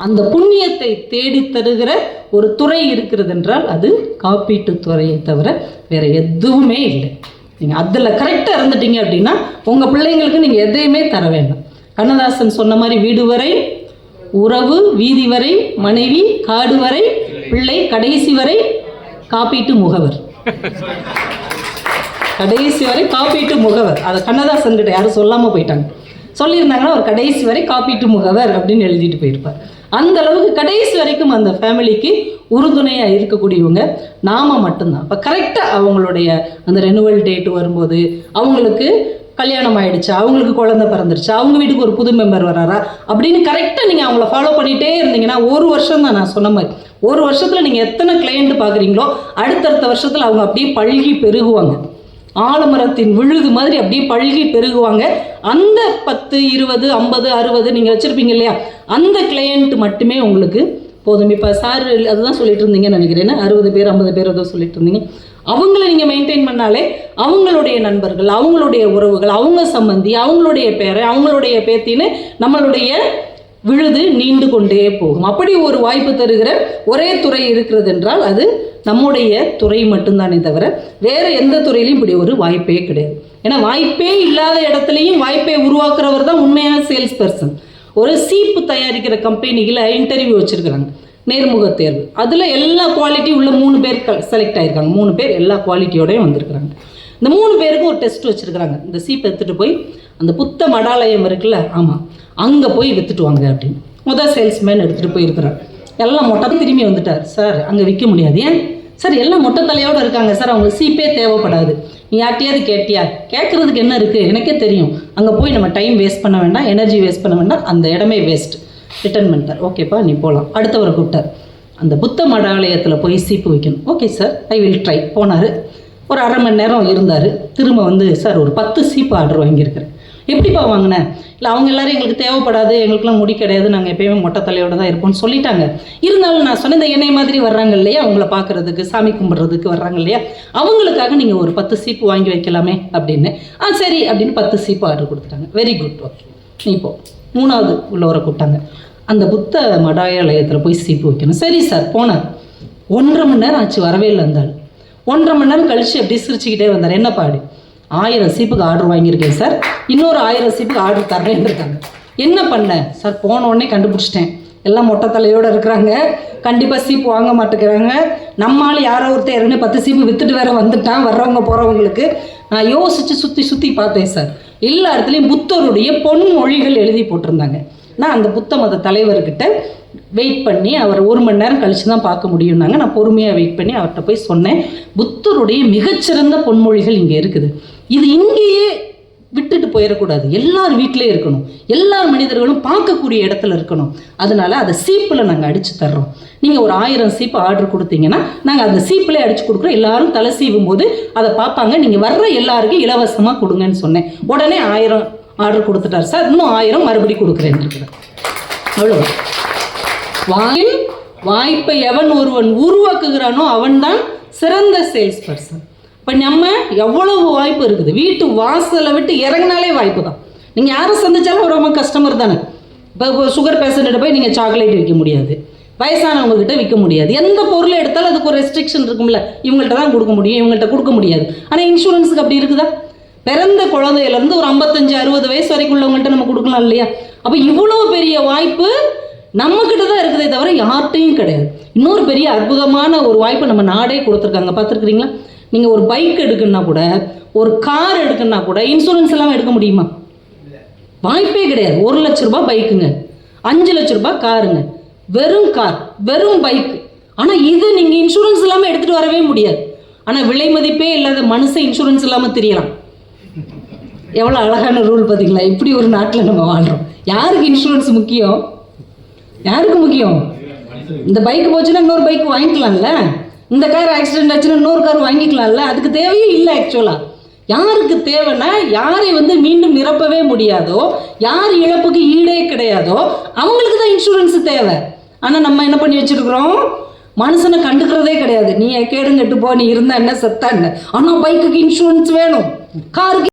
அந்த புண்ணியத்தை தேடி தருகிற ஒரு துறை இருக்கிறது என்றால் அது காப்பீட்டு துறையை தவிர வேற எதுவுமே இல்லை. நீங்கள் அதில் கரெக்டாக இருந்துட்டீங்க அப்படின்னா உங்கள் பிள்ளைங்களுக்கு நீங்கள் எதையுமே தர வேண்டாம். கண்ணதாசன் சொன்ன மாதிரி வீடு வரை உறவு, வீதி வரை மனைவி, காடு வரை பிள்ளை, கடைசி வரை காப்பீட்டு முகவர். கடைசி வரை காப்பீட்டு முகவர். அதை கண்ணதாசன் கிட்ட யாரும் சொல்லாமல் போயிட்டாங்க. சொல்லியிருந்தாங்கன்னா ஒரு கடைசி வரை காப்பீட்டு முகவர் அப்படின்னு எழுதிட்டு போயிருப்பார். அந்த அளவுக்கு கடைசி வரைக்கும் அந்த ஃபேமிலிக்கு உறுதுணையாக இருக்கக்கூடியவங்க நாம மட்டும்தான். இப்போ கரெக்டாக அவங்களுடைய அந்த ரெனுவல் டேட் வரும்போது அவங்களுக்கு கல்யாணம் ஆகிடுச்சா, அவங்களுக்கு குழந்தை பிறந்துருச்சா, அவங்க வீட்டுக்கு ஒரு புது மெம்பர் வராரா அப்படின்னு கரெக்டாக நீங்கள் அவங்கள ஃபாலோ பண்ணிகிட்டே இருந்தீங்கன்னா ஒரு வருஷம் தான் நான் சொன்ன மாதிரி, ஒரு வருஷத்தில் நீங்கள் எத்தனை கிளையண்ட் பார்க்குறீங்களோ அடுத்தடுத்த வருஷத்தில் அவங்க அப்படியே பழுகி பெருகுவாங்க. ஆலமரத்தின் விழுது மாதிரி அப்படியே பழுகி பெருகுவாங்க. அந்த 10, 20, 50, 60 நீங்கள் வச்சுருப்பீங்க இல்லையா, அந்த கிளையண்ட் மட்டுமே உங்களுக்கு போதும். இப்போ சார் அதுதான் சொல்லிட்டு இருந்தீங்கன்னு நினைக்கிறேன், 60 பேர் 50 பேர் ஏதோ சொல்லிட்டு இருந்தீங்க. அவங்கள நீங்கள் மெயின்டைன் பண்ணாலே அவங்களுடைய நண்பர்கள், அவங்களுடைய உறவுகள், அவங்க சம்பந்தி, அவங்களுடைய பேரை, அவங்களுடைய பேத்தின்னு நம்மளுடைய விழுது நீண்டு கொண்டே போகும். அப்படி ஒரு வாய்ப்பு தருகிற ஒரே துறை இருக்கிறது என்றால் அது நம்முடைய துறை மட்டும்தானே தவிர வேறு எந்த துறையிலையும் இப்படி ஒரு வாய்ப்பே கிடையாது. ஏன்னா வாய்ப்பே இல்லாத இடத்துலையும் வாய்ப்பை உருவாக்குறவர் தான் உண்மையான சேல்ஸ் பர்சன். ஒரு சீப்பு தயாரிக்கிற கம்பெனியில் இன்டர்வியூ வச்சுருக்குறாங்க, நேர்முக தேர்வு. அதில் எல்லா குவாலிட்டி உள்ள 3 பேர் செலக்ட் ஆகிருக்காங்க. 3 பேர் எல்லா குவாலிட்டியோடையும் வந்திருக்கிறாங்க. இந்த 3 பேருக்கும் ஒரு டெஸ்ட் வச்சுருக்குறாங்க. இந்த சீப்பை எடுத்துகிட்டு போய் அந்த புத்த மடாலயம் இருக்குல்ல, ஆமாம் அங்கே போய் விற்றுட்டு வாங்க அப்படின்னு முதல் சேல்ஸ்மேன் எடுத்துகிட்டு போயிருக்கிறார். எல்லாம் மொட்டை திரும்பி வந்துட்டார். சார் அங்கே விற்க முடியாது. ஏன் சார்? எல்லாம் மொட்டை தலையோடு இருக்காங்க சார், அவங்க சீப்பே தேவைப்படாது. நீ யார்ட்டையாவது கேட்டியா? கேட்குறதுக்கு என்ன இருக்குது, எனக்கே தெரியும். அங்கே போய் நம்ம டைம் வேஸ்ட் பண்ண வேண்டாம், எனர்ஜி வேஸ்ட் பண்ண வேண்டாம், அந்த இடமே வேஸ்ட். ரிட்டர்ன் பண்ணிட்டார். ஓகேப்பா நீ போகலாம். அடுத்தவரை கூப்பிட்டார். அந்த புத்த மடாலயத்தில் போய் சீப்பு வைக்கணும். Okay sir I will try. போனார். ஒரு அரை மணி நேரம் இருந்தார். திரும்ப வந்து சார் ஒரு 10 சீப்பு ஆர்டர் வாங்கியிருக்கிறேன். எப்படிப்பா வாங்கினேன்? இல்லை அவங்க எல்லோரும் எங்களுக்கு தேவைப்படாது, எங்களுக்குலாம் முடி கிடையாது, நாங்கள் எப்போயுமே மொட்டை தலையோடு தான் இருப்போம்னு சொல்லிட்டாங்க. இருந்தாலும் நான் சொன்ன இந்த எண்ணெய் மாதிரி வர்றாங்க இல்லையா, அவங்கள பார்க்குறதுக்கு சாமி கும்பிட்றதுக்கு வர்றாங்க இல்லையா, அவங்களுக்காக நீங்கள் ஒரு 10 சீப்பு வாங்கி வைக்கலாமே அப்படின்னு. சரி அப்படின்னு 10 சீப்பு ஆர்டர் கொடுத்துட்டாங்க. வெரி குட், ஓகே நீ போ. 3வது உள்ளவரை கூப்பிட்டாங்க. அந்த புத்த மடாலயத்தில் போய் சீப்பு வைக்கணும். சரி சார் போனார். 1.5 மணி நேரம் ஆச்சு, வரவே இல்லை இருந்தால். 1.5 மணி நேரம் கழித்து அப்படி சிரிச்சுக்கிட்டே வந்தார். என்ன பாடு? 1000 சீப்புக்கு ஆர்டர் வாங்கியிருக்கேன் சார், இன்னொரு 1000 சீப்புக்கு ஆர்டர் தரேன்னு இருக்காங்க. என்ன பண்ணேன் சார்? போன உடனே கண்டுபிடிச்சிட்டேன், எல்லாம் மொட்டை தலையோடு இருக்கிறாங்க, கண்டிப்பாக சீப்பு வாங்க மாட்டேங்கிறாங்க. நம்மளால் யாரோ ஒருத்தர் ஏற்கனவே 10 சீப்பு விற்றுட்டு வேற வந்துட்டான் வர்றவங்க போகிறவங்களுக்கு. நான் யோசித்து சுற்றி பார்த்தேன் சார். எல்லா இடத்துலையும் புத்தருடைய பொன்மொழிகள் எழுதி போட்டிருந்தாங்க. நான் அந்த புத்த மத தலைவர்கிட்ட வெயிட் பண்ணி அவர் 1 மணி நேரம் கழித்து தான் பார்க்க முடியும்னாங்க. நான் பொறுமையாக வெயிட் பண்ணி அவர்கிட்ட போய் சொன்னேன், புத்தருடைய மிகச்சிறந்த பொன்மொழிகள் இங்கே இருக்குது, இது இங்கேயே விட்டுட்டு போயிடக்கூடாது, எல்லார் வீட்டிலே இருக்கணும், எல்லார் மனிதர்களும் பார்க்கக்கூடிய இடத்துல இருக்கணும். அதனால அதை சீப்பில் நாங்கள் அடித்து தர்றோம். நீங்கள் ஒரு 1000 சீப்பு ஆர்டர் கொடுத்தீங்கன்னா நாங்கள் அந்த சீப்பிலே அடித்து கொடுக்குறோம். எல்லாரும் தலை சீவும் போது அதை பார்ப்பாங்க, நீங்கள் வர்ற எல்லாருக்கும் இலவசமாக கொடுங்கன்னு சொன்னேன். உடனே 1000 ஆர்டர் கொடுத்துட்டார் சார். இன்னும் 1000 மறுபடி கொடுக்குறேன் இருக்கிறேன். அவ்வளோ. வாய்ப்பை எவன் ஒருவன் உருவாக்குகிறானோ அவன்தான் சிறந்த சேல்ஸ் பர்சன். இப்போ நம்ம எவ்வளவு வாய்ப்பு இருக்குது, வீட்டு வாசலை விட்டு இறங்கினாலே வாய்ப்பு தான். நீங்கள் யாரை சந்திச்சாலும் ரொம்ப கஸ்டமர் தானே. இப்போ சுகர் பேஷண்ட்டை போய் நீங்கள் சாக்லேட் விற்க முடியாது, வயசானவங்ககிட்ட விற்க முடியாது. எந்த பொருளை எடுத்தாலும் அதுக்கு ஒரு ரெஸ்ட்ரிக்ஷன் இருக்கும்ல, இவங்கள்ட்ட தான் கொடுக்க முடியும், இவங்கள்ட்ட கொடுக்க முடியாது. ஆனால் இன்சூரன்ஸுக்கு அப்படி இருக்குதா? பிறந்த குழந்தையிலேருந்து ஒரு 55-60 வயசு வரைக்கும் உள்ளவங்கள்ட்ட நம்ம கொடுக்கலாம் இல்லையா? அப்போ இவ்வளோ பெரிய வாய்ப்பு நம்மக்கிட்ட தான் இருக்குதே தவிர யார்கிட்டையும் கிடையாது. இன்னொரு பெரிய அற்புதமான ஒரு வாய்ப்பு நம்ம நாடே கொடுத்துருக்காங்க, பார்த்துருக்குறீங்களா? நீங்கள் ஒரு பைக் எடுக்கணுன்னா கூட, ஒரு கார் எடுக்கணுன்னா கூட இன்சூரன்ஸ் எல்லாம் எடுக்க முடியுமா? வாய்ப்பே கிடையாது. 1 லட்ச ரூபாய் பைக்குங்க, 5 லட்ச ரூபாய் காருங்க, வெறும் கார், வெறும் பைக். ஆனால் இது நீங்கள் இன்சூரன்ஸ் இல்லாமல் எடுத்துகிட்டு வரவே முடியாது. ஆனால் விலை மதிப்பே இல்லாத மனுஷன் இன்சூரன்ஸ் இல்லாமல் தெரியலாம். எவ்வளோ அழகான ரூல் பார்த்தீங்களா? இப்படி ஒரு நாட்டில் நம்ம வாழ்கிறோம். யாருக்கு இன்சூரன்ஸ் முக்கியம்? யாருக்கு முக்கியம்? இந்த பைக் போச்சுன்னா இன்னொரு பைக் வாங்கிக்கலாம்ல, இந்த கார் ஆக்சிடென்ட் ஆச்சுன்னா இன்னொரு கார் வாங்கிக்கலாம்ல. அதுக்கு தேவையே இல்லை. ஆக்சுவலாக யாருக்கு தேவைன்னா, யாரை மீண்டும் நிரப்பவே முடியாதோ, யார் இழப்புக்கு ஈடே கிடையாதோ அவங்களுக்கு தான் இன்சூரன்ஸ் தேவை. ஆனால் நம்ம என்ன பண்ணி வச்சுருக்குறோம், மனுஷனை கண்டுக்கிறதே கிடையாது. நீ கேடுங்கட்டு போ, நீ இருந்தா என்ன செத்தா என்ன, ஆனால் பைக்குக்கு இன்சூரன்ஸ் வேணும், காருக்கு